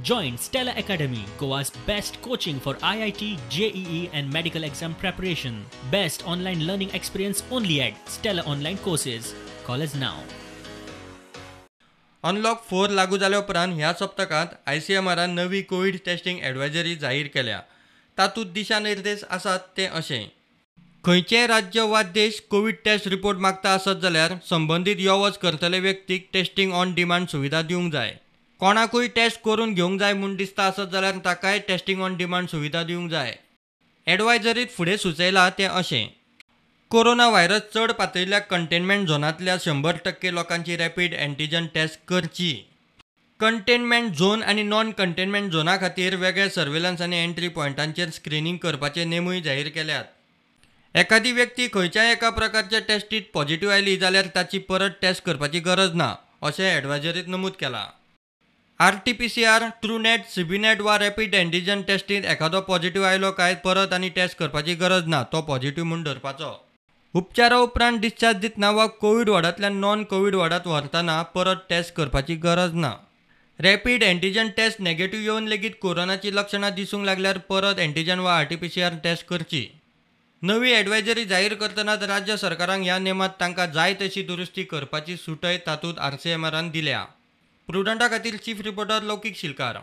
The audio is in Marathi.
Join Stella Academy, Goa's best coaching for IIT, JEE and medical exam preparation. Best online learning experience only at Stella Online Courses. Call us now. Unlock 4 लागू जाल्या उपरांत ह्या सप्तकांत ICMRन नवी कोविड टेस्टिंग एडवायजरी जाहीर केल्या. तातूंत दिशानिर्देश आसात ते अशे: खंयचेय राज्य वा देश कोविड टेस्ट रिपोर्ट मागता आसत जाल्यार संबंधीत यो वच करतले व्यक्तीक टेस्टिंग ऑन डिमांड सुविधा दिवंक जाय. कोणाकूय टेस्ट करून घेवंक जाय म्हूण दिसता आसत जाल्यार ताकाय टेस्टिंग ऑन डिमांड सुविधा दिवंक जाय. एडवायजरीत फुडें सुचयलां तें अशें: कोरोना व्हायरस चड पातळिल्ल्या कंटेनमेंट झोनांतल्या 100% लोकांची रॅपीड एंटीजन टेस्ट करची. कंटेनमेंट झोन आनी नॉन कंटेनमेंट झोना खातीर वेगळे सर्वेलन्स आनी एंट्री पॉयंटांचेर स्क्रीनिंग करपाचे नेमूय जाहीर केल्यात. एखादी व्यक्ती खंयच्याय एका प्रकारच्या टेस्टीत पॉझिटिव्ह आयली जाल्यार ताची परत टेस्ट करपाची गरज ना, अशें एडवायजरीत नमूद केलां. RT-PCR, TrueNet, CBNet वा रॅपीड एंटीजन टेस्टींत एखादो पॉझिटिव्ह आयलो काय परत आनी टेस्ट करपाची गरज ना, तो पॉझिटिव्ह म्हूण धरपाचो. उपचारा उपरांत डिस्चार्ज दितना वा कोविड वॉर्डांतल्यान नॉन कोविड वॉर्डांत व्हरतना परत टेस्ट करपाची गरज ना. रॅपीड एंटीजन टेस्ट नेगेटिव्ह येवन लेगीत कोरोनाची लक्षणां दिसूंक लागल्यार परत एंटीजन वा RT-PCR टेस्ट करची. नवी एडवायजरी जाहीर करतनाच राज्य सरकारांक ह्या नेमांत तांकां जाय तशी दुरुस्ती करपाची सुटय तातूंत ICMRन दिल्या. प्रुडंटा खातीर चीफ रिपोर्टर लौकीक शिलकार.